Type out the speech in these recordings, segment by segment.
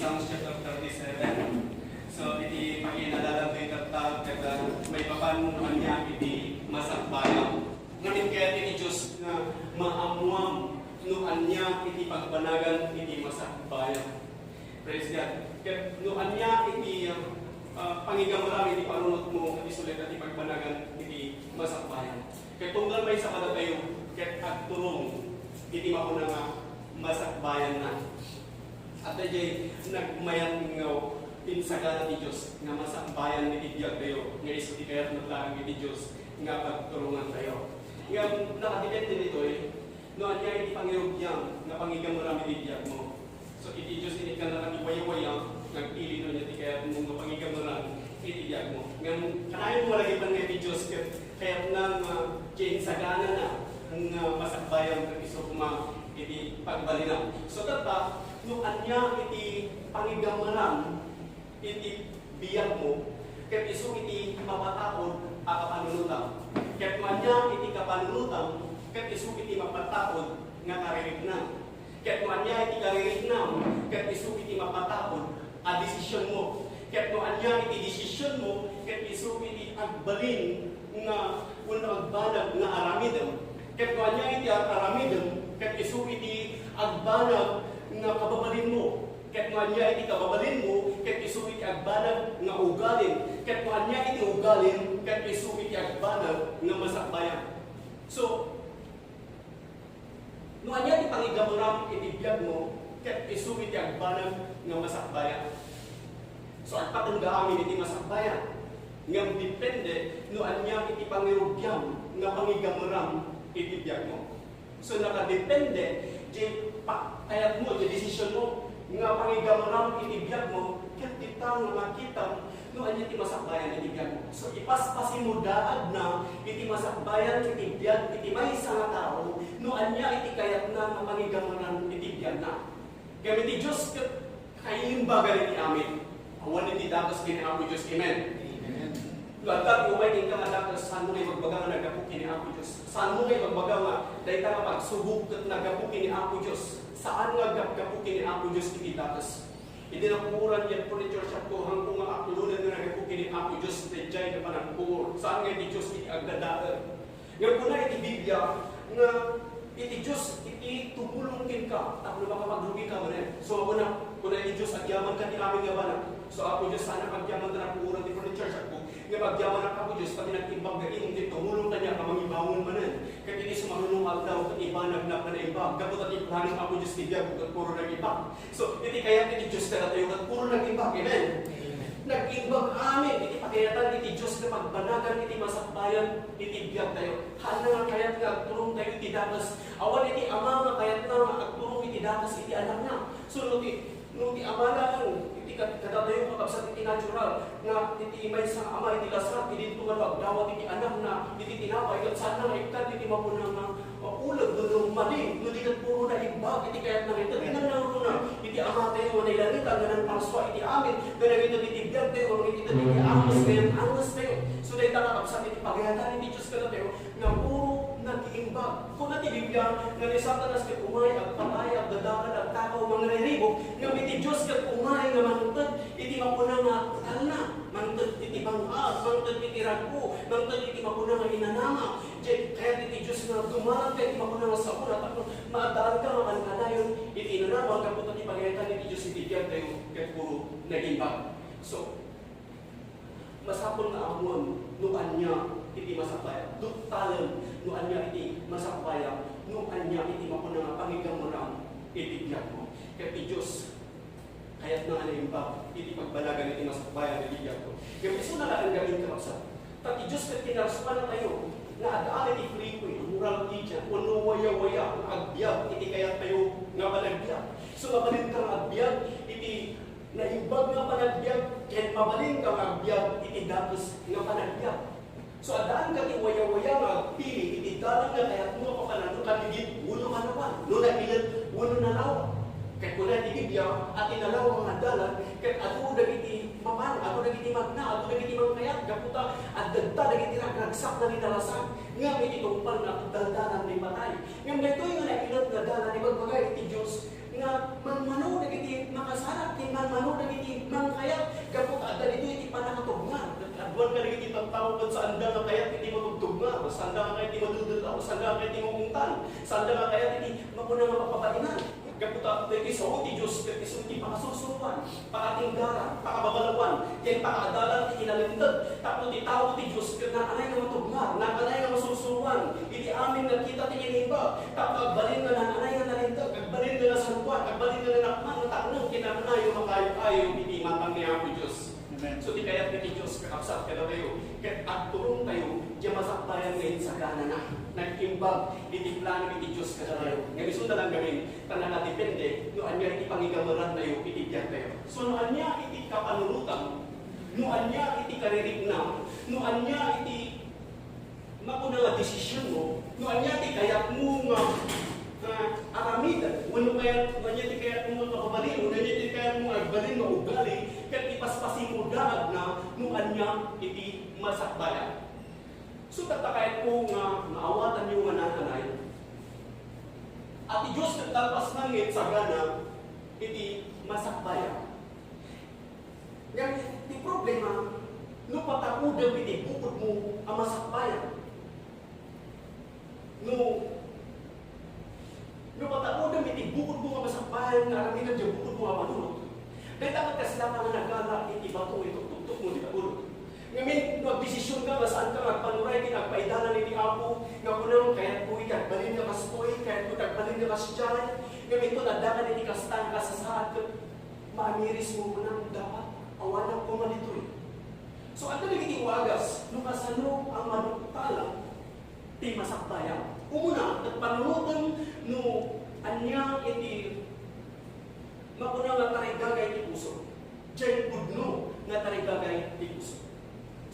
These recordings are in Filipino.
Psalms chapter 37. So, iti pag-inalala ito itatag kada may papanunan niya iti masakbayan. Ngayon kaya iti Diyos na maamuam nuan niya iti pagbanagan iti masakbayan. Praise God. Kaya nuan niya iti pangigamarang iti panunot mo iti sulit at iti pagbanagan iti masakbayan. Kaya tunggal may sa kada tayo, kaya agturong iti mauna nga masakbayan na. At ay nagmayat ngaw pinsagana ni Diyos nga masakbayan ni Diyag tayo nga iso di kaya't naglaang ni Diyos nga pagturungan tayo. Nga nakadepende nito noon niya iti pangirugyang nga pangigamarami ni Diyag mo. So iti Diyos ini ka na iwayawayang nagpili doon iti kaya't mo nga pangigamarami iti Diyag mo. Nga kanayon mo lagi pa nga iti Diyos kaya't nang kinsagana na nga masakbayan ng iso kuma iti pagbalinaw. So tata, noon niya iti pangigamarami iti biyag mo, ket iso iti mapataod a kapanunutang. Ket manya iti kapanunutang, ket iso iti mapataod nga karirignan. Ket manya iti karirignan, ket iso iti mapataod a desisyon mo. Ket manya iti desisyon mo, ket iso iti agbalin nga una agbanag nga aramidem. Ket manya iti aramidem, ket iso iti agbanag nga kababalin mo. Ket manya iti kababalin mo, ket isu iti agbanag nga ugalin. Ket manya iti ugalin, ket isu iti agbanag nga masakbayan. So, nuanya iti pangigamuram iti biyag mo, ket isu iti agbanag nga masakbayan. So, at patunggaan iti masakbayan. Nga depende, nuanya iti pangirugyam nga pangigamuram iti biyag mo. So, nakadepende, di kayat mo, di desisyon mo, nga pangigamarang itibiyag mo, ket itang makita no anya ti masakbayan itibiyag mo. So ipaspasin mo daad na iti masakbayan itibiyag iti maysa nga tao no anya iti kayat na nga pangigamarang itibiyag na. Kaya iti Diyos kayimbagan iti amin. Awan iti datos kini Apo Diyos. Amen. Latag umay king kamadakas saan mo kay magbaga nga nagapukin ni Apo Diyos. Saan mo kay magbaga nga dahil ka pagsubok ket nagapukin ni Apo Diyos. Saan nga gapukin ni Apo Diyos iti datos. Hindi na kuuran yan po ni Church at kuhang kung nga akulunan nga nagapukin ni Apo Diyos iti jay na panagkuur. Saan nga iti Diyos iti agdadaan. Nga po na iti Biblia nga iti Diyos iti tumulungkin ka. Tapos na makapaglugi ka mo rin. So ako na, kung na iti Diyos agyaman ka ti aming gabanan. So Apo Diyos sana pagyaman ka na kuuran ti po ni Church at nga pagyaman ang Apo Diyos pati nag-imbag na inong dito, tumulong ka niya ka mangibangon manan. Kaya hindi sumarunong aldaw at ibanag na imbag. Kapot at iplaning Apo Diyos tibiyag at puro nag-imbag. So, iti kaya iti Diyos ka na tayo at puro nag-imbag. Amen? Nag-imbag amin. Iti pakayatan iti Diyos na pagbanagan iti masakbayan iti biyag tayo. Hana nga kayat nga agturong tayo iti dakas. Awan iti ama nga kayat nga agturong iti dakas iti anak na. So, nung ti ama na iti kadatayo kakabsat iti natural nga iti imay sa ama iti lasrat iti tungan pagdawat iti anak na iti tinapay kat sana nga ikat iti mapunang nga ulag doon mali no di kat puro na imbag iti kayat na ito ginanaro na iti ama tayo na ilanita ganan pangswa iti amin ganan ito iti biyag tayo iti angas ngayon angas tayo so dahil kakabsat iti paghihatan iti Diyos ka tayo nga puro nag-iimbag. Kung natin Biblia, nga ni Satanas ka umay, at patay, at dadakan, at takaw, mga naliribok, nga iti Diyos ka umay, nga manutad, iti mapuna nga, tal na, manutad iti bangag, manutad iti rago, manutad iti mapuna nga inanama, kaya iti Diyos nga dumarang ka, iti mapuna nga sa una, tapos maadaan ka, nga kanayon, iti inanama, kapot at ipagayatan iti Diyos, iti biyag tayo, kaya puro nag-imbag. So, masapon na amuan, nuan niya, iti masakbayan. Duktalan, nuan niya iti masakbayan, nuan niya iti mapuna nga pangigamarang iti biyag mo. Kaya iti Diyos, kaya't nga naimbag, iti pagbalagan iti masakbayan iti biyag mo. Kaya iso na lang gawin ka maksa. Tati Diyos kat kinaraspan na tayo, na adaan iti freeway, moral teacher, uno waya-waya, agbyag, iti kayat tayo nga panagbyag. So mabalin ka nga agbyag, iti naimbag nga panagbyag, kaya mabalin ka nga agbyag, iti datos nga panagbyag. So adaan ka ti waya-waya nga pili, iti dalang nga kayat mo ka na, no kaligid, uno manawan, no nagilit, uno nalawa. Kaya kung na Biblia at inalaw mga dalan, kaya ako nagiti maman, ako nagiti magna, ako nagiti magkayat, kaputa, at dagta nagiti nagsak na nitalasan, nga may itungpal na daldanan may patay. Nga may ito yung nakilat na dalan, ibagbagay iti Diyos, nga manmano nagiti makasarap, tin manmano tao kan saan da nga kaya iti matugtugma, saan da nga kaya iti madudulaw, saan da nga kaya iti mamuntan, saan da nga kaya iti mapuna nga mapapainan. Kaputa iti so ti Dios ket isu ti pakasusuruan, pakatinggara, pakababalawan, ken pakadalan iti kinalintag. Tapos ti tao ti Dios ket naanay nga matugma, naanay nga masusuruan, iti amin nakita ti iniba. Tapos agbalin nga naanay nga nalintag, agbalin nga santuan, agbalin nga nakman nga takno kinanayo makayo-ayo iti matang ni Apo Dios. Amen. So di kaya iti Dios kakapsat kada tayo, ket agturong tayo di masakbayan ngayon sa gana na. Nag-imbag, iti plano iti Diyos kada tayo. Ngayon iso na lang gawin, tanang depende, noan niya iti pangigamaran tayo, iti tiyak tayo. So noan niya iti kapanurutan, noan niya iti karirignam, noan niya iti mapuna nga desisyon mo, noan niya iti kayak mo nga aramidan, wano kaya noan niya iti kayak mo nga kabalin, noan niya iti kayak mo nga agbalin nga ugali, kat ipaspasin mo daag na noan niya iti masakbayan. So tatakay ko nga maawatan yung manananay. At Diyos nagtalpas nangit sa gana, iti masakbayan. Ngayon, iti problema, no patakudang iti bukod mo ang masakbayan. No patakudang iti bukod mo ang masakbayan, naraminan dyan bukod mo ang manunod. Dahil takot kasi lang nga nagala, iti bato ito, tuktok mo, iti kabulot. Ngayon, magdesisyon ka, saan ka magpanuray, kinagpaidanan ni Apo, nga punang, kaya po itagbalin ka kastoy, kaya po itagbalin ka kasyay, ngayon ito, nadagan ni kastan ka sa saad, maamiris mo punang dapat, awanan ko malitoy. So, ang talig itiwagas, nung kasano ang manutalang, ti masakbayan. Umuna, nagpanurutan, no, anya iti, mapunang nga tarigagay ti puso. Diyan budno, nga tarigagay ti puso.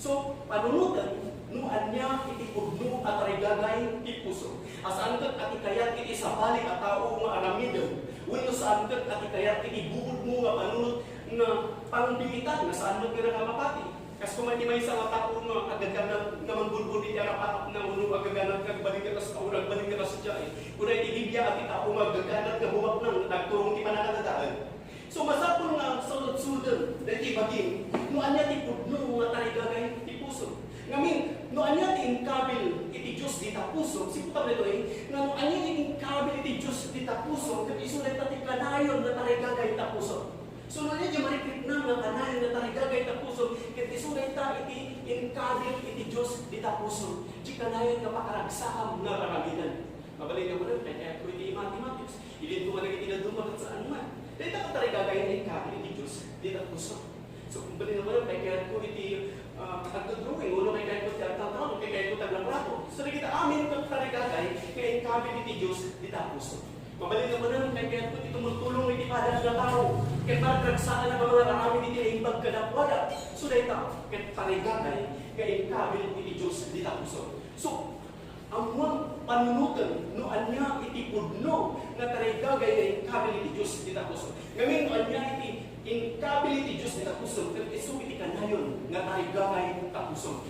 So, panunutan, nuan niya iti pudno at tarigagay ti puso. Asaan kat ati kayat iti sabalik at tao nga aramidem. Wano saan kat ati kayat iti bukod mo nga panunot nga pangbilitan na saan mo kira nga mapati. Kas kumatimay sa mga tao nga agaganan nga mangbulbul iti arapat na uno agaganan kagbalik ka sa tao, nagbalik ka sa jay. Kuna iti Biblia ati tao nga agaganan nga buwak nang nagturong ti panakadadaan. So masapon nga sulod-sudan na iti baging, noan niya ti pudno nga tarigagay ti puso. Ngamin, noan niya ti inkabil iti Diyos di ta puso, siputan nito nga noan niya ti inkabil iti Diyos di ta puso, kat isulat na ti kanayon na tarigagay ta puso. So noan niya di marikit na nga kanayon na tarigagay ta puso, kat isulat ta iti inkabil iti Diyos di ta puso, di kanayon nga pakaragsakam nga raramidan. Mabalin ko rin, kaya ko iti mathematics, ilin ko nga nagitinadumagat sa anuman. Dito ka talaga gaya ng ikabili ni Diyos, dito puso. So, kung bali naman, kaya ko iti nagdodrawing, ulo kaya ko tiyatataw, kaya ko taglabrato. So, nakita amin ka talaga kaya ikabili ni Diyos, dito puso. Mabali naman, kaya ko iti tumultulong iti padal na tao. Kaya parang nagsaan na mga raramin iti na imbag ka na wala. So, dito, kaya talaga kaya ikabili ni Diyos, dito puso. So, ang mga panunutan, noan niya iti pudno na tarigagay na inkabili ti Diyos di tapuso. Ngayon, noan niya iti inkabili ti Diyos di tapuso, kat iso iti kanayon na tarigagay tapuso.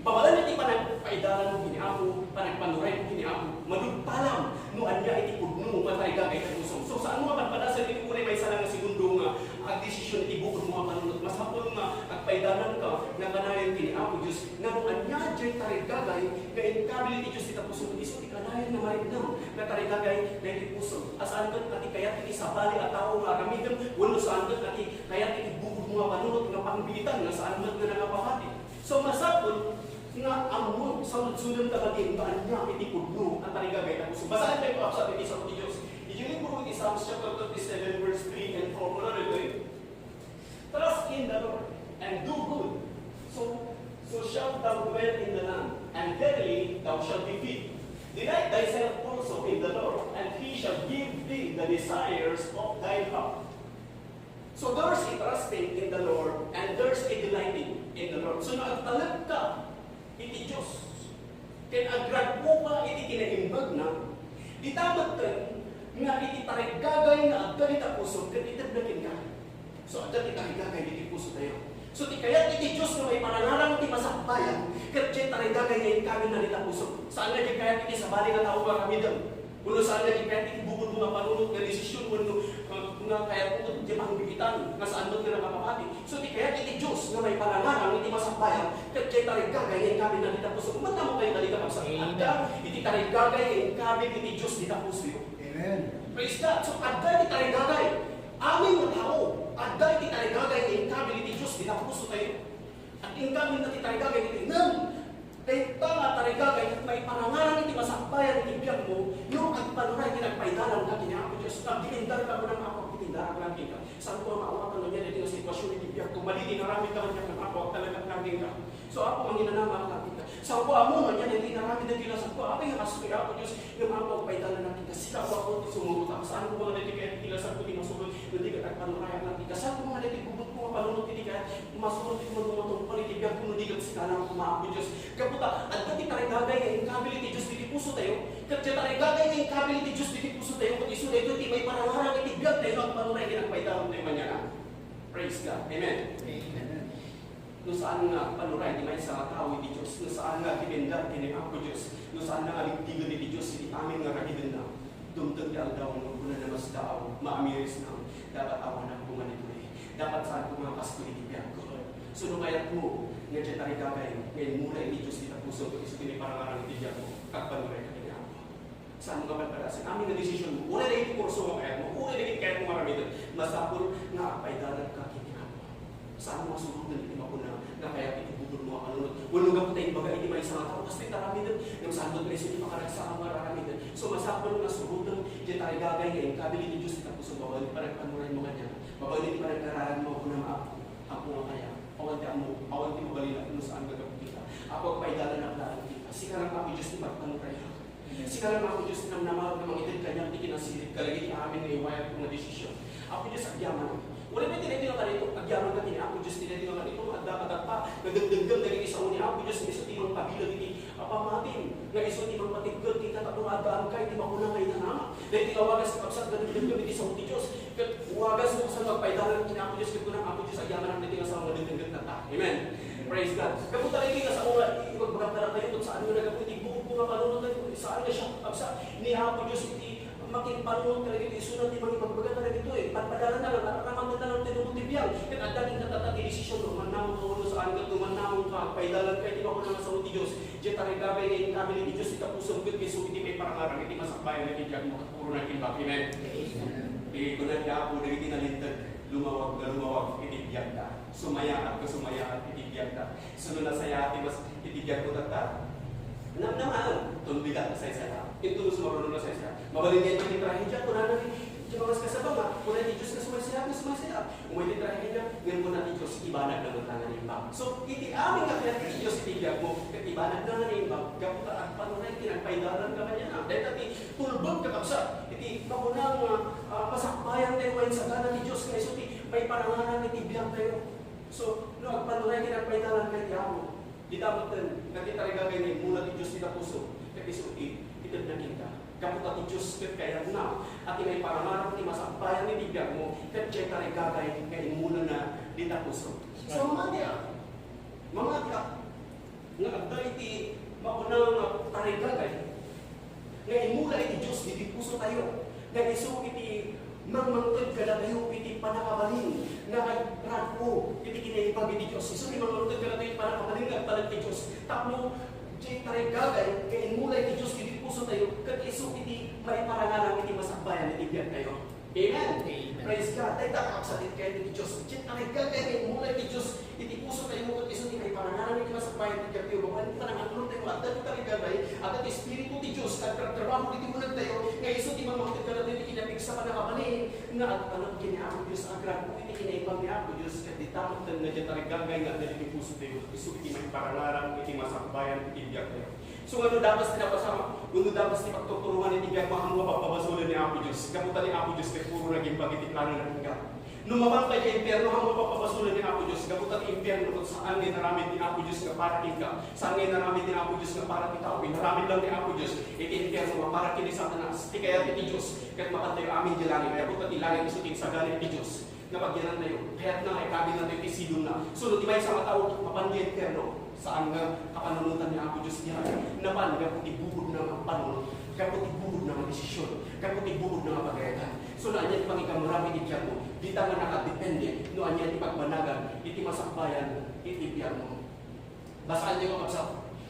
Babalan natin panagpaidaran mo kiniapo, panagpanuray mo kiniapo, madugtalam, noan niya iti pudno na tarigagay tapuso. So, saan mo kapanpadasan iti kunay may salang nga segundo nga agdesisyon iti bukod mo ang panunot. Mas hapon nga agpaidaran ka na kanayon kiniapo Diyos, nga noan niya dyan tarigagay nga inkabili ti Diyos di tapuso, iso ti kanayon na marinam na tarigagay na iti puso. Asaan ka ati kayat iti sabali at tao nga aramidem, wano saan ka ati kayat iti bukod mo ang panunot nga pangbilitan, nga saan ka na nakapahati. So, masapon, nga amon sa lutsunan tabagin taan niya iti pudno ang tarigagay na puso. Basahin tayo po sa iti sa Diyos. Ijulin po iti Psalms chapter 37 verse 3 and 4. Muna rin. Trust in the Lord and do good. So shalt thou dwell in the land, and verily thou shalt be filled. Delight thyself also in the Lord, and He shall give thee the desires of thy heart. So there's a trusting in the Lord, and there's a delighting in the Lord. So naagtalag ka iti Diyos. Kaya agrag mo ka iti kinaimbag na, itamat ka nga iti tarigagay nga agad ita puso, kat itagdakin ka. So agad iti tarigagay iti puso tayo. So ti kaya iti Diyos nga may pananarang iti masakbayan, kat iti tarigagay nga iti na ita puso. Saan nga iti kaya iti sabali nga tao nga kamidang? Kuno saan nga iti kaya iti bukod mo nga panunod nga desisyon mo nga kaya po iti pangbigitan, nga saan mo nga nakapapati. So ti kaya iti Diyos nga may pananarang iti masakbayan, masakbayan, ket kay tarigagay nga kami na dita puso. Kumanta mo kayo dali ka sa adda, iti tarigagay nga kami iti Dios dita puso. Amen. Praise God. So adda iti tarigagay. Amin nga tao, adda iti tarigagay nga kami iti Dios dita puso tayo. At in kami na iti tarigagay iti nam. Kaya tanga tarigagay may parangaran iti masakbayan iti biyag mo, yung agpanuray kinagpaidaran ka kini Apo Dios. Nagdilindar ka mo ng ako, itindaran ka ka. Saan ko maawatan niya dito sa sitwasyon iti biyag ko, malili narami ka man ng ako, talagang naging ka. So ako ang ginanama ka kita. Sa ako amo man yan, hindi narami na gila sa ako. Ako yung kasuki Apo Dios, yung ako paidaran natin ka. Sila ako sumurot ako. Saan ko mga dito kaya gila sa ako di masulod, hindi ka agpanuray natin ka. Saan ko mga dito bubot ko mapalunod hindi ka, masulod iti mo tumatungpal iti biyag ko, hindi ka sikalang Apo Dios. Kaputa, at kati tarigagay nga yung kability Diyos diti puso tayo, kati tarigagay nga yung kability Diyos diti puso tayo, kung iso na ito, iti may parangarang iti biyag tayo, ang panunay kinagpaidaron tayo man yan. Praise God. Amen. Amen. No saan nga panuray, di may sa tao iti Diyos, no saan nga kibendar kini Apo Diyos, no saan nga aligtigan iti Diyos, iti amin nga kagidan na, dumtag di aldaw, kuna na mas daaw, maamiris na, dapat awan na kung manito eh. Dapat saan kung mga kasko iti biyag ko. So nung mayat mo, nga dyan tarigagay, ngayon mula iti Diyos iti puso, kung iso kini parangarang iti biyag mo, kagpanuray ka kini Apo. Saan mo ka palpadasin? Amin na desisyon mo, una na iti kurso mo kayat mo, una na iti kayat mo maramitan, masapul nga paidalan ka kini Apo. Saan mo masulog na iti makuna, na kaya iti bubul mo ang anunod. Walang nga putay baga iti may isang tao, kasi taramitan, ng sandot preso iti makaragsa ang maramitan. So masapul nga sulutan, dyan tarigagay ngayon, kabili iti Diyos iti puso, babalik pa nagpanuray mo kanya, babalik pa nagkararan mo kuna Apo nga kaya. Awan ti mo balila kung saan gagawin kita. Ako ang paidala ng daan kita. Sikalang ako Diyos ni magpanukay ako. Sikalang ako Diyos na namahal na mga itid kanyang di kinasilip. Kalagay niya amin na iwayag kong na desisyon. Ako Diyos agyaman. Wala ba tinitino ka nito? Agyaman ka din. Ako Diyos tinitino ka nito. Magdapat pa. Nagdagdagdam na isa mo ni Ako Diyos. Isa tinong kabilang iti apamatin. Nga iso tinong patigod kita. Tatong adaan ka. Iti makunang kayo na nama. Dahil tinawagas ka kapsat. Nagdagdagdam iti sa uti Diyos. Wagas mo sa magpaidalan kini Ako Diyos. Kaya Ako Diyos agyaman ang niti nga sa mga nagdagdag na ta. Amen. Praise God. Kapunta rin nga sa mga ipagbagdara kayo kung saan mo nagaputi. Buong mga panunod tayo. Saan nga siya kapsa. Ni Ako Diyos iti making panunod talaga ito. Isunod ni mga ipagbagdara ito eh. Padalan na lang. Nararamang na lang tinubog tibiyang. Kaya ang dating natatati desisyon. Manamon ka ulo saan ka. Manamon ka. Paidalan ka. Di ba ko naman sa uti Diyos. Diyan tarigabay ngayon kami ni Diyos. Itapusong good. Kaya iti may parangarang. Iti masakbayan na kitiyag mo. Puro na kinbak. Amen. Ito na niya ako. Dahil tinalintag. Lumawag na lumawag. Itibiyag ka. Sumayaat ka. Sumayaat. Itibiyag ka. Sunod na sayati. Mas itibiyag ko tata. Naman. Tunbigat na saya-saya. Ito sumarunod na saya-saya. Mabalin niya ito titrahin dyan. Kung namin. Tumakas ka sa baba. Kung natin Diyos na sumasaya. Kung may titrahin niya. Ngayon ko natin Diyos. Ibanag na ng imbang. So, iti amin nga kaya iti Diyos itibiyag mo. Kat ibanag na ng imbang. Gaputa at panunay. Kinagpaidaran ka man yan. Dahil natin tulbog ka kapsa. Iti makunang masakbayan tayo ngayon sa gana ni Diyos. Kaya so, may paranganan itibiyag tayo. So, no, panunay kinagpaidaran ka iti amo. Di dapat nagtitarigagay ngayon mula ti Diyos ita puso. Episode 8, itag naging ka. Kaputa ti Diyos kaya na. At may paramarap ti masakbayan ni tibiyag mo. Kat siya tarigagay ngayon mula na dita puso. So mga diya. Nga agda iti maunang tarigagay. Ngayon mula iti Diyos diti puso tayo. Ngayon iso iti mangmangtod ka na tayo iti panakabalin na rapo iti kinaipag iti Diyos. Iso iti mangmangtod ka na tayo iti panakabalin na palag iti Diyos. Tapno tarigagay ngayon mula iti Diyos diti puso tayo. Kat iso iti may parangalang iti masakbayan iti biyag tayo. Amen. Amen. Praise God. Tayo takaksalit kayo iti Diyos. Tarigagay ngayon mula iti Diyos iti puso tayo mo. Kat iso iti may parangalang iti masakbayan iti biyag tayo. Bawain pa nang atulong tayo. At dati tarigagay. At iti Espiritu ti Diyos. At trabaho iti munag tayo. Ngayon iso iti mamangtod ka na tayo iti kinapig sa panakabalin. Nga at panag kini Ako Diyos. Ang grabe iti kinaibang ni Ako Diyos. Kat ditamot na dyan tarigagay nga na iti puso tayo. Iso iti may parangalang iti masakbayan iti biyag tayo. So ano dapat tinapasama? Ano dapat pagtuturuan ni Tibiyag mga mapapabasulan ni Apo Diyos? Kaputa ni Apo Diyos kay puro naging pagitiklano ng hingga. Numabang kay impyerno ang mapapabasulan ni Apo Diyos. Kaputa ni impyerno kung saan ngay naramit ni Apo Diyos nga para hingga. Saan ngay naramit ni Apo Diyos nga para kitao. Naramit lang ni Apo Diyos. Iti impyerno nga para kini Satanas. Ti kaya ti Diyos. Kat makantayo amin di langit. Kaputa ti langit isutin sa galit ti Diyos. Napagyanan tayo. Kaya't na ay kabi na tayo ti sidon na. Sunod ibay sa matao mapandiyan impyerno. Saan nga kapanunutan ni Apo Diyos niya? Napan, kapag ibuhod na ang panunod, kapag ibuhod na ang desisyon, kapag ibuhod na ang pagayatan. So na anyan pangikamurami ni Tiyan mo, di tanga nakadepende, no anyan ipagbanagan, iti masakbayan, iti biyan mo. Basahan niyo mga kapsat.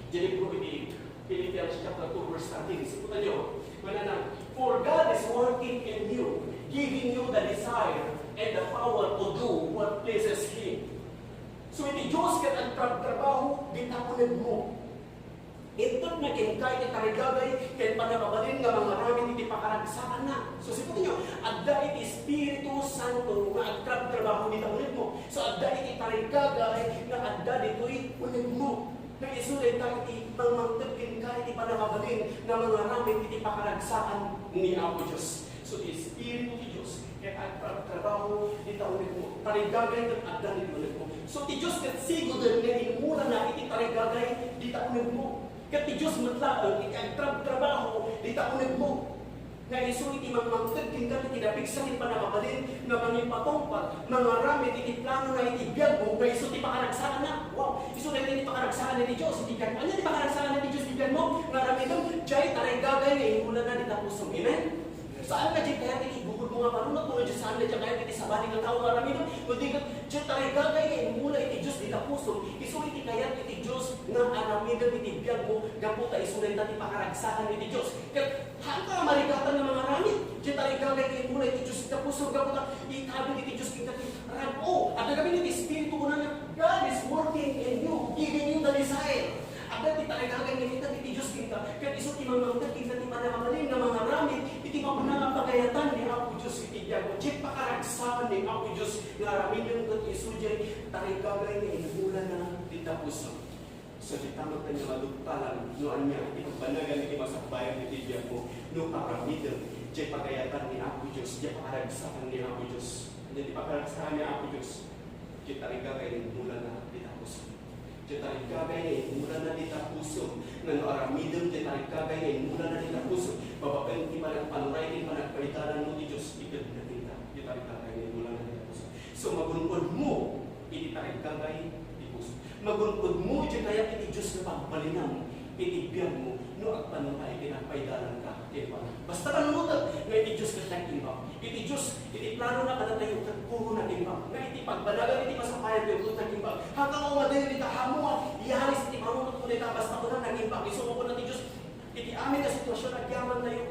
Diyan po ini Philippians chapter 2 verse 13. Siputan niyo. Wala na. For God is working in you, giving you the desire and the power to do what pleases Him. So iti Diyos kat ang trabaho, bitakunin mo. Ito na kahit itarigagay, kahit panakabalin nga mga ramit iti pakaragsakan na. So siputin nyo, adda iti Espiritu Santo nga agtrabaho bitakunin mo. So adda iti tarigagay nga adda dito'y unin mo. Kaya isulit tayo iti pangmangtagin kahit iti panakabalin nga mga ramit iti pakaragsakan ni Apo Diyos. So iti Espiritu ti Diyos, kaya agtrabaho bitakunin mo. Tarigagay nga adda dito'y mo. So ti Diyos kat sigod nga inumula na iti tarigagay bitakunin mo. Kati Diyos matlaang, iti ang trabaho, di taunag mo. Nga iso iti magmangtag, iti tinapigsan, iti panakabalin, nga manging patungpad, mga ramit, iti plano na iti biyag mo, nga iso iti pakaragsakan na. Wow! Iso na iti pakaragsakan na iti Diyos, iti biyag mo. Ano iti pakaragsakan na iti Diyos, iti biyag mo? Nga ramit mo, diyay taray gagay, nga imula na di tapusong. Amen? Saan ka dyan kaya iti bukod mo nga marunot mo, dyan saan ka dyan kaya iti sabali ng tao nga ramit mo? Kundi ka dyan taray gagay, nga imula iti Diyos, di tapusong. Iso iti kaya iti Diyos, nga aramidan iti biyag mo, gaputa isunay natin pakaragsakan iti Diyos. Kaya hangka marikatan ng mga ramit, dyan taray gagay, nga imula iti Diyos, di tapusong, gaputa itabig iti Diyos, iti rabo. At nagabin iti Espiritu ko na God is working in you, giving you the desire. Agad iti taray gagay, nga iti Diyos kita, kaya iso ti mamangtag, kita ti manakamalin ng mga ramit, iti mapanangapagayatan ni Apo Diyos, iti biyag mo, dyan pakaragsakan ni Apo Diyos, nga ramidan kat iso dyan, taray gagay, nga inula na ditapusong. So di tamang kanya malugtalan, noan niya, ipagpanagan iti masakbayan iti biyag mo, no paramidan, dyan pagayatan ni Apo Diyos, dyan pakaragsakan ni Apo Diyos. Dyan di pakaragsakan ni Apo Diyos, dyan taray gagay, inula na ditapusong. Dyan taray gagay, inula na ditapusong. Nang aramidan, dyan taray gagay, inula na ditapusong. Babakan ti panagpanuray, ti panagpaitanan mo ti Diyos, ikad na kita. Dyan taray gagay, inula na ditapusong. So magunpod mo, iti taray gagay, magunpod mo, dyan kaya iti Diyos na pagpalinam, iti biyag mo, no agpanunay, pinagpaidalan ka, diba? Basta kanunutan, nga iti Diyos ka nag-imbang. Iti Diyos, iti plano na kada tayo, puro nag-imbang. Nga iti pagbanagan, iti masapayan tayo, puro nag-imbang. Hanggang ako madayo, iti hamuan, ihalis, iti marunot ko nita, basta ko na nag-imbang. Isumo ko na iti Diyos, iti amin na sitwasyon, agyaman tayo,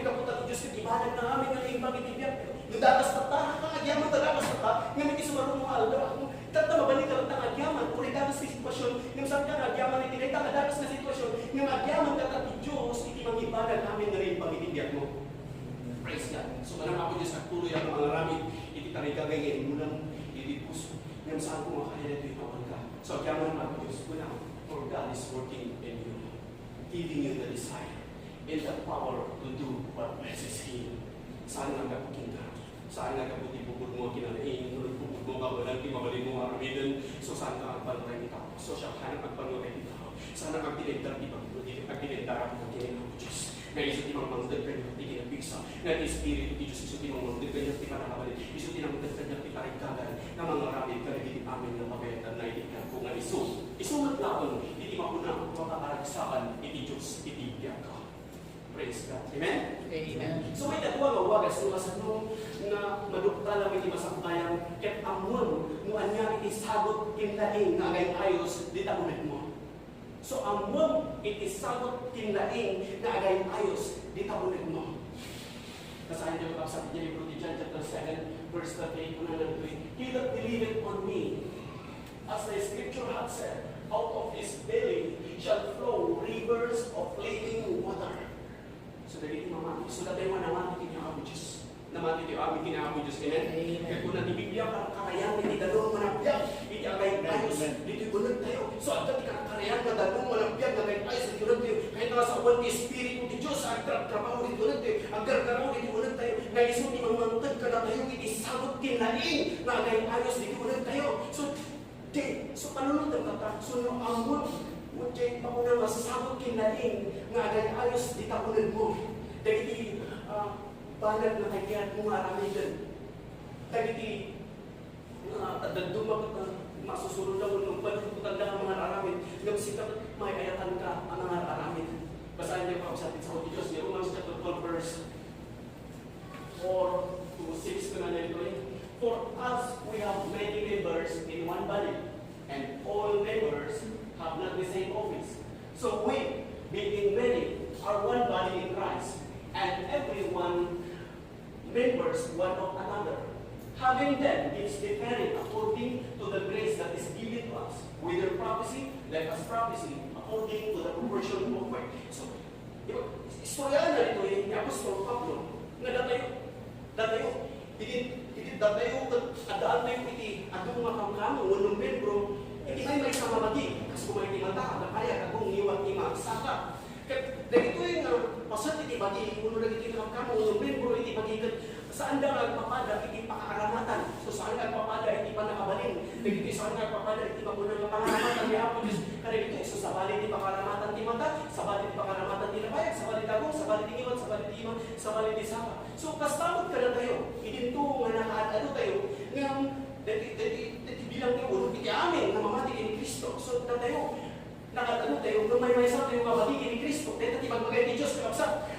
kaputan iti Diyos, iti balag na amin, nag-imbang, iti biyag. Nudatas na ta, agyaman talagas na ta, nga may isumarunong alda, tata mabalik ka lang ng agyaman, kung dagas na sitwasyon, yung sabi ka agyaman, iti na dagas na sitwasyon, yung agyaman ka tati Diyos, iti mangibagan namin na rin pangitibiyag mo. Praise God. So manang ako Diyos, nagtuloy ang mga ramit, iti tarigagay ngayon, mulang iti puso, yung saan ko makahila ito itawan ka. So agyaman ako Diyos, unang, for God is working in you, giving you the desire, and the power to do what pleases Him. Saan nga kapukin ka? Saan nga kaputi bukod mo kinalain, nulog bukod mo kawalan, timabalik mo aramidan, so saan ka ang panuray ni tao? So siya hanap ang panuray ni tao. Saan ang agtilendar di pagputi, agtilendar ang pagkinin ng Diyos. Nga iso timang mangdag kanya, di kinabigsa. Nga Espiritu di Diyos, iso timang mangdag kanya, di panakabalin. Iso tinamagdag kanya, di parikagan, na mga ramid ka nagiging amin na pagayatan na itignan ko nga iso. Iso matlaon, iti makunang makakaragsakan, iti Diyos, iti biyak ka. Praise God. Amen? Amen. So may tatwa nga wagas, nuwasan mo na madukta lang iti masakbayan, ket amon, nuan niya iti sagot kinlaing na agay ayos, di tabulit mo. So amon, iti sagot kinlaing na agay ayos, di tabulit mo. Kasahin niyo kapsat niya yung John chapter 7, verse 38, una lang ito, He that believeth on me, as the scripture hath said, out of his belly shall flow rivers of living water. So dagiti mamati. So dati mo namati kinyo ako Diyos. Namati kinyo amin kinyo Diyos. Amen? Kaya kung natibigyan ka kakayan, hindi dalawang manapyag. Hindi agay ayos. Dito gunag tayo. So agad kakayan ka dalawang manapyag. Agay ayos. Dito gunag tayo. Kahit nga sa uwan ni Espiritu di Diyos. Ang trabaho dito gunag tayo. Ang gargaraw dito gunag tayo. Ngayon so imamantag ka na tayo. Itisagot kinain. Na agay ayos. Dito gunag tayo. So panunod ang kata. So yung amon. Mujay pa ko na masasagot kinain nga agay ayos di tapunan mo. Dagiti banag na kaya mo aramidan. Dagiti dadumag masusunod na mo pagputan na mga aramid. Ngam sikat may ayatan ka ang mga aramid. Basahin niyo pa sa atin sa Diyos ni Romans chapter 12 verse 4 to 6 ko na nito. For us we have many members in one body, and all members have not the same office. So we, being many, are one body in Christ, and everyone members one of another. Having then gifts differing according to the grace that is given to us, whether prophecy, like as prophecy, according to the proportion of work. So, di ba, istorya na ito ni Apostol Pablo, nga datayo, datayo, adaan tayo iti, adong makamkamo, unong membro, iti may sa mamagi, kasi kung may timata, nakaya kagong iwag saka. Dahil ito yung pasat iti bagi, uno lagi iti makamkamo, unong membro, iti bagi, saan da nagpapada, iti pakakaramatan. So saan nagpapada, iti panakabalin. Dahil ito saan nagpapada, iti magunang panakaramatan ni Apo Diyos. Kaya ito, so sa bali iti pakaramatan ti mata, sa bali iti pakaramatan ti nabayag, sa bali tagong, sa bali ti iwan, sa bali ti iman, sa bali ti saka. So kastamot ka na tayo. Idinto nga nakaano tayo, nga dati bilang tayo, iti amin, na mamati ni Kristo. So tayo, nakatano tayo, nung may sa tayo kabagi ni Kristo. Dahil iti magbagay ni Diyos, kapsa.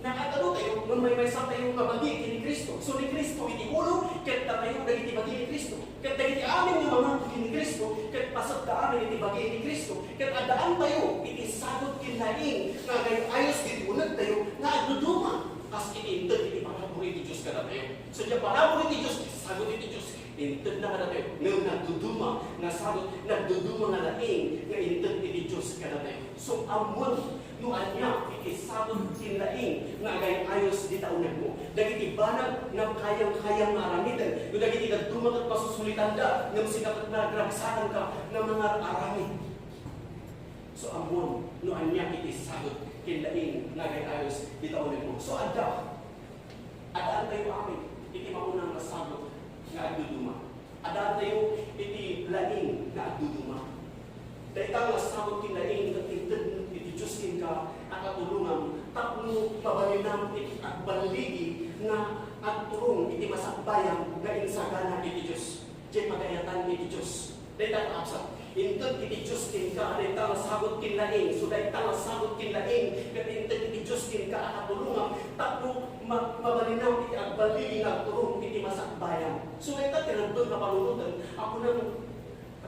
Nakatano tayo, nung may sa tayo kabagi ni Kristo. So ni Kristo, iti ulo, kahit tayo dahil iti bagi ni Kristo. Kahit dahil iti amin yung mamati ni Kristo, kahit pasat ka amin iti bagi ni Kristo. Kahit adaan tayo, iti sagot kinaing, nga kayo ayos iti unag tayo, nga agduduma. Kas iti intod, iti panaburo iti Diyos ka na tayo. So niya panaburo iti Diyos, sagot iti Diyos. Intod na ka na tayo, ngayon nagduduma, nga sagot, nagduduma nga laing, nga intod iti Diyos ka na tayo. So amon, nuan niya, iti sagot kinaing, nga gayang ayos di taunag mo. Dagiti banag na kayang maramitan. Yung dagiti nagdumagat pasusulitan da, nga sinakat na gragsakan ka ng mga aramid. So amon, nuan niya, iti sagot kinaing, nga gayang ayos di taunag mo. So adaan tayo amin, iti maunang nasagot nga agduduma. Adaan tayo iti laing nga agduduma. Dahil nga sagot kinaing, nga iti Diyos ka, at katulungan, tapno pabalinam iti agbaligi nga agturong iti masakbayang nga insagana iti Diyos. Diyan magayatan iti Diyos. Dahil nga kapsat, intod iti Diyos ka, dahil nga sagot kinaing, so dahil nga sagot kinaing, nga intod iti Diyos ka, at katulungan, tapno mabalinaw iti agbaligi nga agturong iti masakbayang. So dahil nga tinagdod na panunutan, ako nang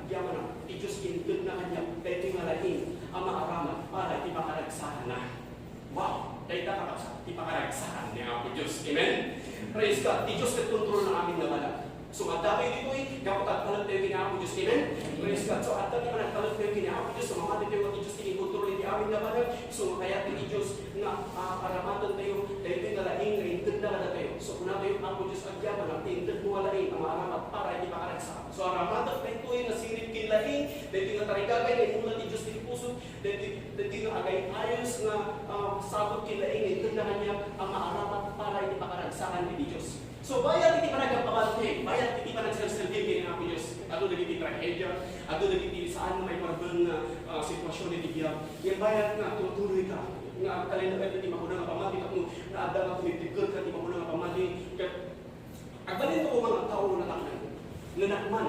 agyaman na, iti Diyos intod na kanya, dahil ito yung alain, ang maaraman para ipakaragsahan na. Wow! Dahil kakapsa, ipakaragsahan ni Apo Diyos. Amen? Praise God. Di Diyos nagkontrol ng aming nabalag. So, at dami dito kapag agpalag tayo kini Apo Diyos. Amen? Praise God. So, at dami man agpalag tayo kini Apo Diyos. So, mamati tayo at Diyos kinikontrol ni aming nabalag. So, kaya kini Diyos nga karamatan tayo dahil ito'y nalaing na intod na kada tayo. So, kung natin yung Apo Diyos agyaman na intod mo alaing ang maaramat para ipakaragsahan. So, aramatan tayo ito'y nasirip kinlaing dahil ito'y natarigagay na inulat ni Diyos puso, dahil nga agay ayos nga sagot kilaing, ito na kanya ang maaramat para hindi pakaragsakan ni Diyos. So, bayat hindi pa nagpapabante, bayat hindi pa nagsasalbing kini Apo Diyos. Ato na hindi trahedya, ato na hindi saan may marbang sitwasyon ni Diyan. Yung bayat nga, tutuloy ka. Nga kalinagan hindi makunang nga pamati, nga adang ako itigod ka, hindi makunang nga pamati. Agbalin ko mga tao na taknan, nanakman.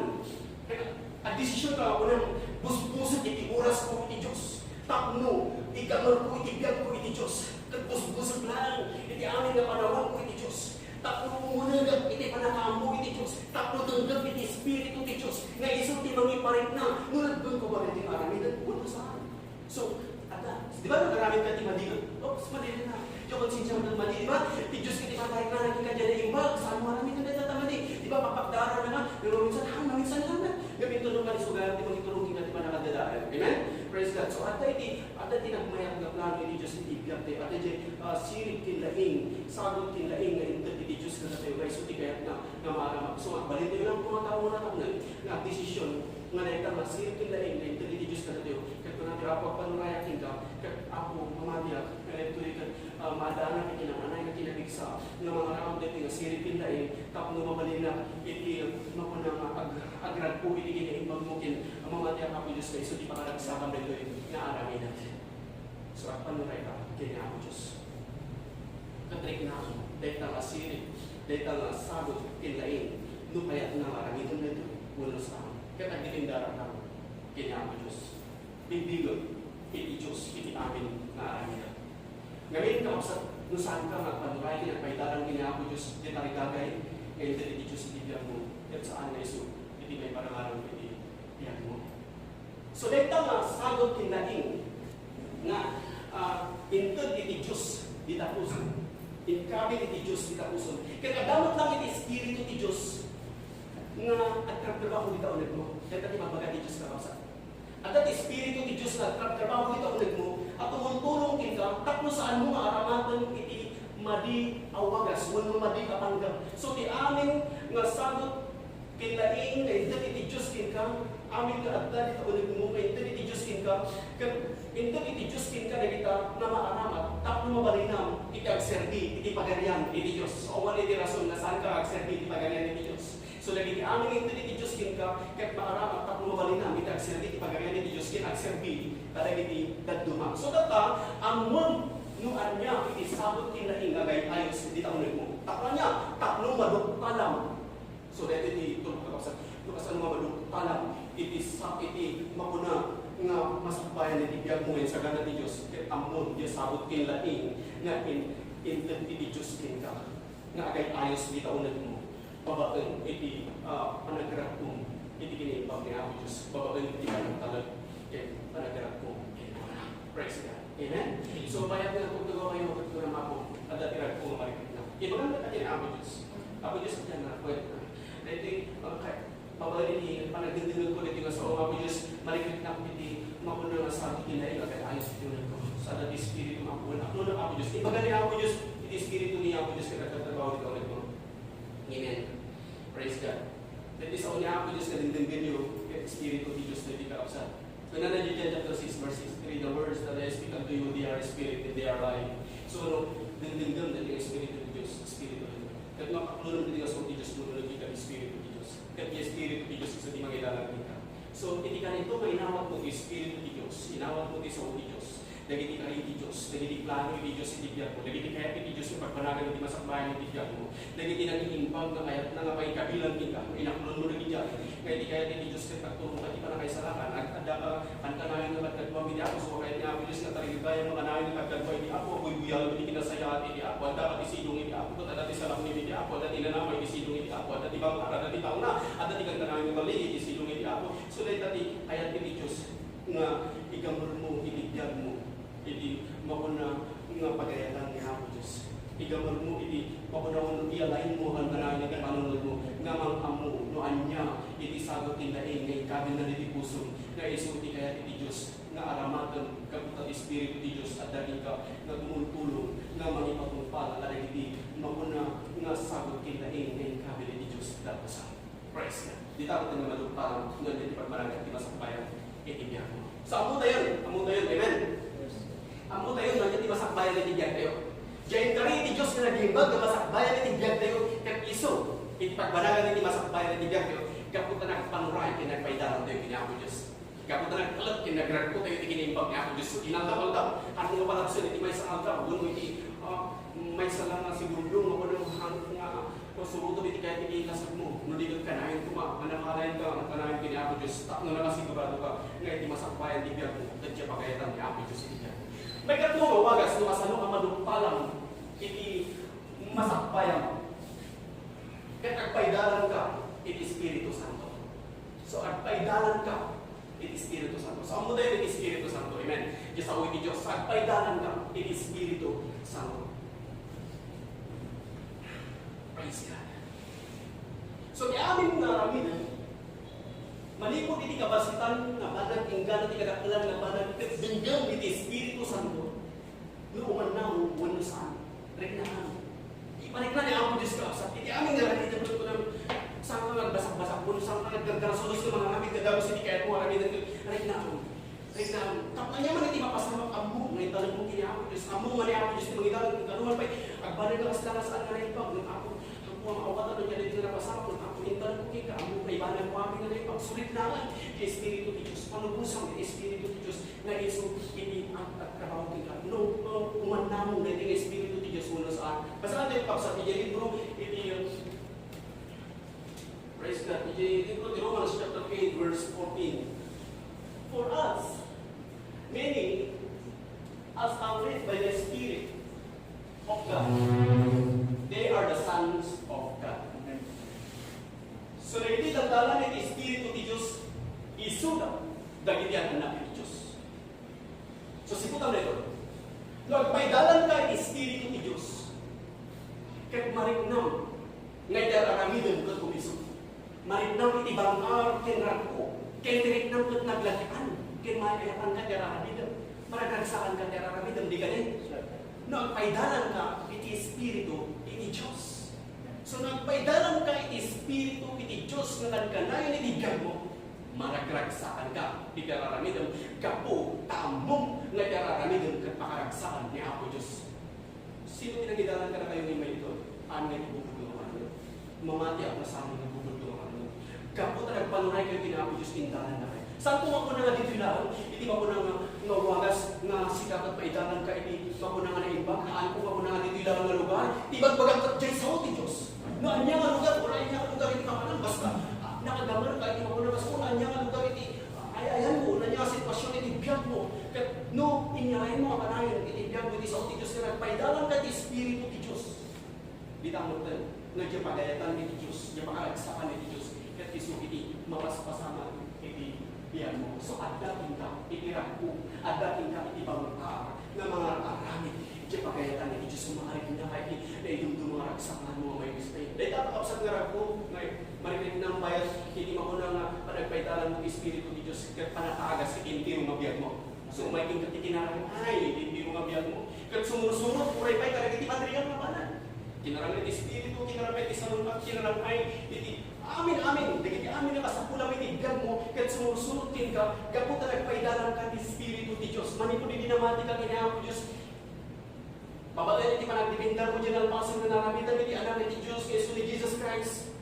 At desisyon ka ako ng busbusan iti oras ko iti Diyos. Tapno, ikamar ko iti biyag ko iti Diyos. Busbusan lang, iti amin na panawang ko iti Diyos. Tapno umunagap iti panakamo iti Diyos. Tapno tanggap iti Espiritu iti Diyos. Nga isang timang iparit na, nunagban ko ba iti aramidan? Wala saan. So, di ba nagaramit ka iti madigan? Oops, madigan na. Yung konsinsya mo ng madi, di ba? Iti Diyos kiti paparit na, naging ka dyan na imbag. Saan mo aramidan na tatamadi? Di ba, papagdara naman. Pero minsan lang na. Gawin tulong ka ni sugar, di magitulong kita, di ba nakadadaan? Amen? Praise God. So, at nagmayag na plano ni Diyos iti biyag tayo. At sirig kinlaing, sagot kinlaing, na intad iti Diyos na tayo. Guys, suti kaya't na maaramak. So, balin tayo lang kung tao na tapunan, na desisyon, nga naitang na sirig kinlaing, na intad iti Diyos na tayo. Kaya kung natin ako panurayak ka, kaya ako mamadiyak, kaya ito rin madaanan ka kinanganay na kinabigsa, nga mga raon dito nga sirig kinlaing, tapos mabalin na iti makunang agrad po iti kinaimbag mo ang mamadiyak ako Diyos kayo. So, di pa karagsakan na ito na aramin natin. So, at panuray ka, kaya ako Diyos. Katrik na ako, dahil na masirig, dahil na sagot, kinlain, no kaya't na maramitan na ito, mula sa akin. Kaya nagtitindara ka, kaya ako Diyos. Bibigot, iti Diyos, iti amin na aramin natin. Ngayon ka, no saan ka magpanuray, kinagpaitarang kaya ako Diyos, di tarigagay, ngayon iti Diyos, iti biyag mo, at saan na iso, iti may parangarang iti biyag mo. So dahil nga sagot kinlaing nga intod iti Diyos di tapuson. Inkabil iti Diyos di tapuson. Kaya kadamot lang iti Espiritu ti Diyos nga at trabaho di taunag mo. Kaya tati magbaga ti Diyos kakabsa. At at Espiritu ti Diyos nga at trabaho di taunag mo at tumultulong kita tapno saan mo nga aramatan iti madi awagas, wano madi kapanggam. So ti amin nga sagot kinlaing na intod iti Diyos kinka amin nga adda di taunag mo nga intod iti Diyos kinka intod iti Diyos kinka na kita na maaramat tapno mabalinam iti agserbi iti pagarian iti Diyos. So wala iti rason na saan ka agserbi iti pagarian iti Diyos. So lagi ti amin intod iti Diyos kinka ket maaramat tapno mabalinam iti agserbi iti pagarian iti Diyos kin agserbi kada iti dadduma. So data amon nuan niya iti sabot kinlaing agay ayos iti taunag mo. Tapno niya tapno maduktalam. So dito iti tulog kakabsat lukas ano mabaduk talam iti makuna nga masakbayan iti biyag mo sa gana ti Diyos ket amon di sabot kinlaing nga intod iti Diyos kinka nga agay ayos di taunag mo babaen iti panagrat mo iti kiniimbag ni Apo Diyos babaen iti panagtalag ket panagrat mo praise God. Amen? So bayad na kung tugaw kayo kat na Apo at datirag ko marikit na ibagan na kanya ni Apo Diyos Apo Diyos at yan na kwet na dito pabalit ni panagdindinag ko dito nga sa Apo Diyos marikit na iti makuna nga sa ating kinain agad ayos iti ulit ko sa dati Espiritu Apo na Apo ng Apo Diyos ibagan ni Apo Diyos iti Espiritu ni Apo Diyos kagagtrabaho dito ulit ko. Amen. Praise God. Dito sa unya Apo Diyos kadindingan nyo Espiritu ni Diyos na di kaapsat. Kung na John chapter 6 verse 63 the words that I speak unto you they are spirit and they are life. So dindingan na yung Espiritu ni Diyos Espiritu ni Diyos. Kat makakulunod din sa Diyos nunod di ka Espiritu ni Diyos. Kat yung Espiritu ni Diyos isa di magilalag ka. So iti ka nito nga inawat mo ti Espiritu ni Diyos inawat mo ti sa Diyos. Dagiti ka iti Diyos, dagiti plano iti Diyos iti biyag mo, dagiti kaya iti Diyos yung pagpanagan iti masakbayan iti biyag mo, dagiti nangihimpag na kayat na nga kabilang kita, inakulon mo iti biyag, kaya iti kaya iti Diyos kat nagtulong iti pa na kaysalakan, agkada ka, antanayon na pagkagwang iti Apo, so kaya iti Apo Diyos nga tarigbayan mo kanayon na pagkagwang iti Apo, buy-buyal iti kinasayat iti Apo, anda iti silong iti Apo, at dati salam iti Apo, dati nanamay iti silong iti Apo, dati bangkara, dati tauna, at dati kang kanayon na mali iti silong iti Apo, so dati kaya iti Diyos nga igamur mo iti biyag mo, iti makuna nga pagayalan ni Apo Diyos. Igamar mo iti makuna ialain mo ang kanayon ng panunod mo nga mang-amo noan niya iti sagot tindaing nga ikabil na iti puso nga isuti kaya iti Diyos nga aramatan kabutat Espiritu ti Diyos at dali ka nga tumultulong nga mangipatungpal at iti makuna nga sagot tindaing nga ikabil iti Diyos dapasan. Praise God. Di takot nga malugpalan nga iti pagmaragat iti masakbayan iti biyak mo. So amo tayo, amen? Amo tayo na iti masakbayan iti biyag tayo. Diyan kari iti Diyos na nagimbag na masakbayan iti biyag tayo kat iso iti pagbanagan iti masakbayan iti biyag tayo kaputa na panuray kinagpaidaran tayo kini Apo Diyos. Kaputa na kalat kinagrag ko tayo iti kinimbag ni Apo Diyos. Inaldaw-aldaw ano nga palapsan iti may sa aldaw guno iti may salang nga sigurudong ako ng nga suruto iti kaya iti lasag mo nuligod ka na ayun kuma manamalayan ka kanayon kini Apo Diyos tak na nakasigurado ka nga iti masakbayan iti biyag mo tadya pagayatan ni Apo Diyos iti biyag. May katulong wagas no asano ka madugpalang iti masakbayan. Ket agpaidalan ka iti Espiritu Santo. So agpaidalan ka iti Espiritu Santo. So amo dayon iti Espiritu Santo. Amen. Just sa iti Dios agpaidalan ka iti Espiritu Santo. Praise God. So di amin nga ramin malipod iti kabasitan nga banag inggan iti kadaklan nga banag ket binggam iti Espiritu Santo. No umanaw wano saan regnahan. Ipanikna ni Apo Diyos ka sa iti amin nga iti dito ko nang saan ka nagbasak-basak kuno saan ka nagdarasulos ng mga ngamit kadagos iti kaya mo kami dito regnahan. Regnahan. Tapos niya man iti mapasamak amo nga italag mo kini Apo Diyos. Amo nga ni Apo Diyos iti mangidalag kanuman pa agbanag nga sila saan nga rin pag ng Apo ang awatan ng dito na pasama kung ako intan ko kita ang kaibanan ko amin na rin pagsulit na kay Espiritu ni Diyos panubusang kay Espiritu ni Diyos na iso ini ang trabaho kita no umanamong na ito Espiritu ni Diyos muna saan basta natin pagsa iti libro iti praise God iti libro ni Romans chapter 8 verse 14 for us many as are led by the Spirit of God they are the sons of God. So, na hindi tagdalan iti Espiritu ti Diyos isuda dagiti ang anak ni Diyos. So siputan na ito. Lord, may dalan ka Espiritu ni Diyos. Kahit mariknam, ngay dararamidan ka kumiso. Mariknam iti bangar kinrako. Kaya mariknam kat naglakian. Kaya maayatan ka dararamidan. Maragagsakan ka dararamidan. Di ganin. Nagpaidalan ka iti Espiritu iti Diyos. So nagpaidalan ka iti Espiritu iti Diyos nga kanayon iti biyag mo. Maragragsakan ka, di kararamidan, kapo, tamong, nga kararamidan, kat makaragsakan ni Apo Diyos. Sino tinagidalan ka na kayo ni may ito? Ano nga ibubulungan nyo? Mamati ako sa amin ibubulungan nyo. Kapo na nagpanunay kayo ni Apo Diyos, tindalan na kayo. Saan kung ako na nga dito ilang? Hindi ba ko na nga nawagas nga sikat at maidalan ka, hindi ba ko na nga naimbang? Haan kung ako na nga dito ilang nga lugar? Ibang bagang dyan sa atin Diyos. Noon niya nga lugar, wala niya nga lugar, hindi ka man basta. Nakagamar ka, hindi mo na mas una niya nga lugar iti ayayan mo, na niya sitwasyon iti biyag mo. Kat no, inyahin mo ang kanayon iti biyag mo iti sa iti Diyos ka nagpaidalan ka iti Espiritu ti Diyos. Bitang mo tayo, nagyapagayatan iti Diyos, yapakagsakan iti Diyos, kat iso iti mapaspasaman iti biyag mo. So adating ka, iti rakpo, adating ka iti bangkar, na mga aramid, yapagayatan iti Diyos, kumakarin na kayo, na idumdum mga ragsakan mo may mistake. Dahil tapos ang rakpo, marinig ng bayad, hindi mo ko na panagpaitalan ng Espiritu ni Diyos kat panatagas kat hindi mo mabiyag mo. So may king katikinarang ay, hindi mo mabiyag mo. Kat sumusunod, puray pa'y karagiti patriyan na banan. Kinarang ng Espiritu, kinarang pa'y tisalungat, kinarang ay, amin, dagiti amin na kasapulang itibiyag mo, kat sumusunod kin ka, kaputa nagpaidalan ka ni Espiritu ni Diyos. Manipod hindi namati ka kinayang Diyos. Pabatay iti panagdipindar mo dyan ang pasang na naramitan iti anak ni Diyos, kay ni Jesus Christ.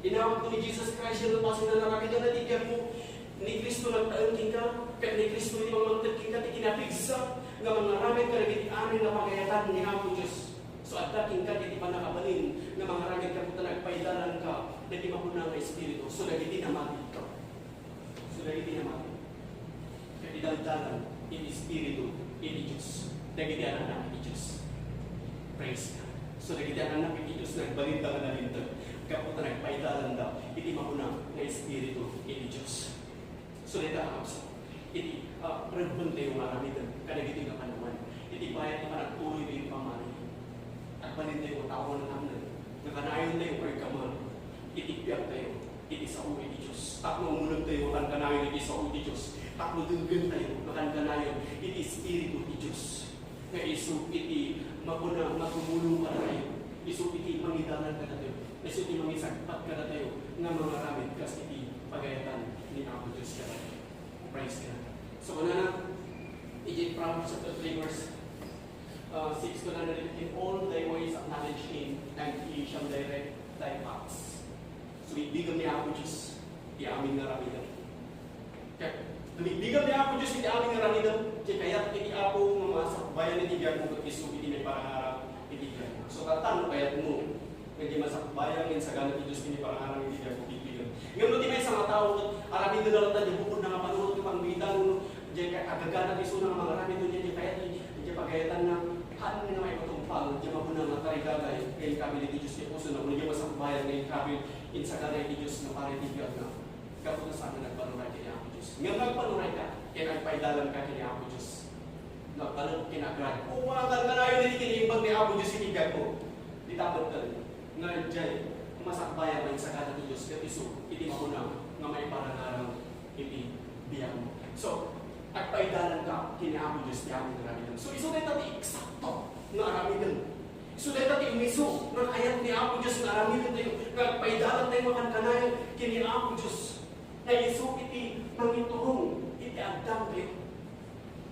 Inawag ko ni Jesus Christ yung pasang na naramitan na tigyan mo ni Kristo nagtaon ka, kaya ni Kristo hindi mamantag ka, ikinapigsa nga mga ramit ka naging amin na pagayatan ni Apo Diyos. So at dating ka, hindi pa nakabalin nga mga ramit ka puta nagpaidalan ka, hindi mapunang na Espiritu. So nagiti naman ka. So nagiti naman. Kaya idaldalan, in Espiritu, in Diyos. Nagiti anak ni Diyos. Praise God. So nagiti anak ni Diyos, nagbalita ka na lintan. Kaputa nagpaidalan daw, iti maunang na Espiritu, iti Diyos. So nita ang kapsa. Iti rebunte yung maramitan, kadagiti nga kanuman. Iti bayat na panagtuloy na yung pamali. At balin tayo tao ng amnan. Nakanayon tayo kay kaman. Iti piyak tayo, iti sa uwi ni Diyos. Taklo umulag tayo, kanayon iti sa uwi ni Diyos. Taklo dunggan tayo, kanayon iti Espiritu ni Diyos. Nga isu iti mapunang magumulong ka tayo. Isu iti mangidalan ka tayo. Isu iti mangisagpat ka tayo. Nga mga ramit kas iti pagayatan ni Apo Diyos ka tayo. Praise God. So kuna na, iti Proverbs chapter 3 verse 6 ko na natin, in all thy ways acknowledge Him, and He shall direct thy paths. So ibigan ni Apo Diyos, iti aming naramidan. Kaya, ibigan ni Apo Diyos, iti aming naramidan, kaya iti Apo mga sakbayan iti biyag mo, isu iti may parangarang iti biyag mo. So katano kayat mo, hindi masakbayan, yung sagana iti Diyos, iti parangarang iti biyag mo, ibigan. Ngayon, di may isang tao, aramin na lang tayo, bukod na nga panunod yung pangbitan, diyan agagana iso ng mga ramid doon diyan kaya diyan pagayatan na han na may patumpal diyan mabuna nga tarigagay kay kabil ti Dios ti puso na diyan masakbayan kay kabil in sa kanay ti Dios na pare ti Dios na kapag sa amin nagpanuray kay Apo Dios nga nagpanuray ka kay nagpaidalan ka kay Apo Dios nagpanuray kinagrad o mga kanayon ni kinimbang ni Apo Dios itigad mo ditabot ka nga diyan masakbayan man sa kanay ti Dios ket isu iti mabuna nga may parangarang iti biyang mo. So at paidalan ka, kiniamo Diyos niya ang naramidan. So, iso na ito eksakto na aramidan. Iso na ito imiso ng ayat ni Apo Diyos na aramidan tayo. At paidalan tayo makangkanayan, kiniamo Diyos. Na iso iti mangiturong, iti agdang tayo.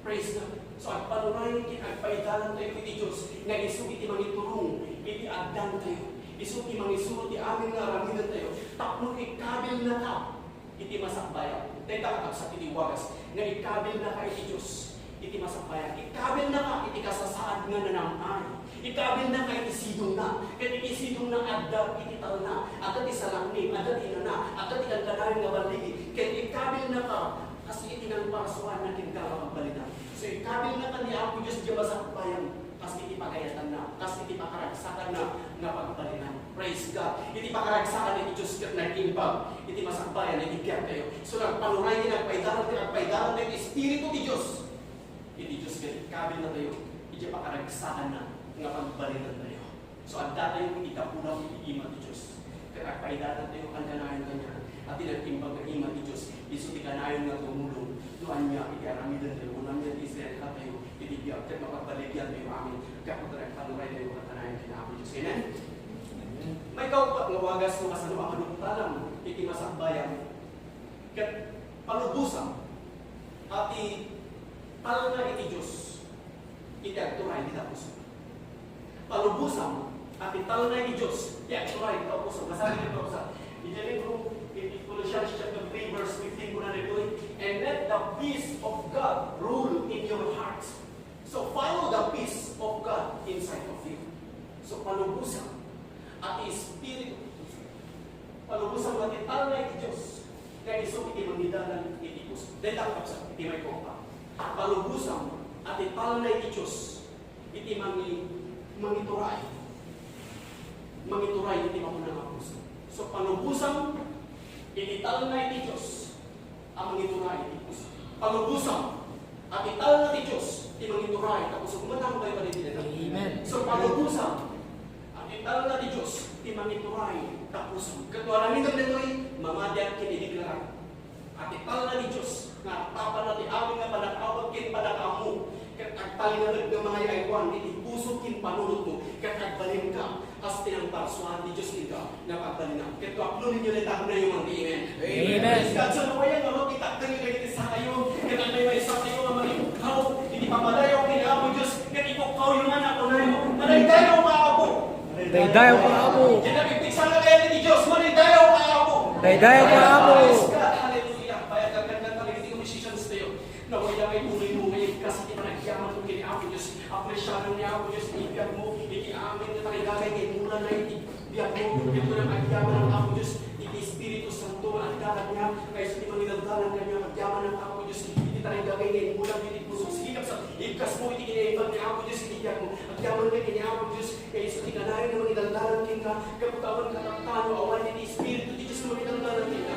Praise God. So, at panunayan, at paidalan tayo iti Diyos. Na iso iti mangiturong, iti agdang tayo. Iso iti mangisuro, iti aming naramidan tayo. Tapno ikabil na ka, iti masakbayan. Tayo takatag sa tiniwagas nga ikabil na ka iti Diyos, iti masakbayan. Ikabil na ka, iti kasasaad nga nanamay. Ikabil na ka, iti sidong na. Kaya iti sidong na adda, iti tal na. Adat isalangning, adat ina na. Adat ikagkanayon nga baligi. Kaya ikabil na ka, kasi iti nang parasuan na kinkarang balita. So ikabil na ka ni Apo Diyos, di masakbayan. Kasi iti pagayatan na, kasi iti pakaragsakan na, nga pagpalinan. Praise God. Iti pakaragsakan iti Diyos ket nag-imbag. Iti masakbayan iti biyak kayo. So nagpanuray din nagpaidaran din Espiritu ti Diyos. Iti Diyos ket kabil na tayo. Iti pakaragsakan na nga pagpalinan tayo. So adda tayo iti kapulang iti ima ti Diyos. Ket nagpaidaran tayo ang kanayon kanya. At nag-imbag ang ima ti Diyos. Isu ti kanayon nga tumulong. Noan niya iti aramidan tayo. Unang niya ti Israel ka tayo. Iti biyak ket mapagbaligyan tayo amin. Kapulang panuray tayo ang kanayon kanya ti Diyos. Amen? May kaupat nga wagas no kasano ang manungtalang iti masakbayan ket palubusan ati talo na iti Diyos iti agturay iti tapuson. Palubusan ati talo na iti Diyos iti agturay iti tapuson. Masabi nito sa iti libro iti Colossians chapter 3 verse 15 kuna nito, and let the peace of God rule in your hearts. So follow the peace of God inside of you. So palubusan at Espiritu. Palubusan mo iti talo na iti Diyos. Kaya iso iti mangidalan iti puso. Dahil takap sa iti may kompa. Palubusan at iti talo na iti Diyos. Iti mangituray. Mangituray iti mamunang ang puso. So palubusan iti talo na iti Diyos. Ang mangituray iti puso. Palubusan at iti talo na iti Diyos. Iti mangituray iti puso. Kumatang kayo pa rin iti. Amen. So palubusan talo na ti Diyos, ti mangituray tapusan. Katwa namin ng neto'y mamadyan kinidiklara. At talo na ti Diyos, nga papa na ti amin nga panakawag kin panakamu. Kat agpalinanag ng mga yaywan, iti puso kin panunod mo. Kat agbalin ka, as tinangparsuhan ti Diyos ika, nga pagbalinang. Katwa aplo ninyo letang na yung mga amen. Amen. God, so nawayan nga magkitaktan yung ganit sa kayo. Kat ang may sa kayo nga mag-ikaw, hindi papadayaw kinamo Diyos. Kat ikukaw yung anak ko na yun. Manaydayaw maabo. Daydayaw ka amo. Kinapipiksan na kayo ni Diyos, manaydayaw ka amo. Daydayaw ka amo. Hallelujah. Bayad ang ganda talaga hindi ko musicians tayo. Nawala may tuloy mo ngayon kasi di pa nagyaman kung kini ako Diyos. Apresyado niya ako Diyos. Ibigyan mo, ikiamin na takigagay kay mula na ibigyan mo. Ito na nagyaman ang ako Diyos. Iki Espiritu Santo ang dagat niya. Kaya sa di manginagdalan kanya nagyaman ang ako Diyos. Hindi takigagay kay mula na puso. Sige kapsa, ikas mo iti kinaibag niya ako Diyos. Ibigyan mo. Nagyaman kay kanya ako Diyos. Kaya sa di kanayan na manginagdalan kin ka. Kaputawan ka ng tano. Awan iti Espiritu. Di Diyos na manginagdalan kin ka.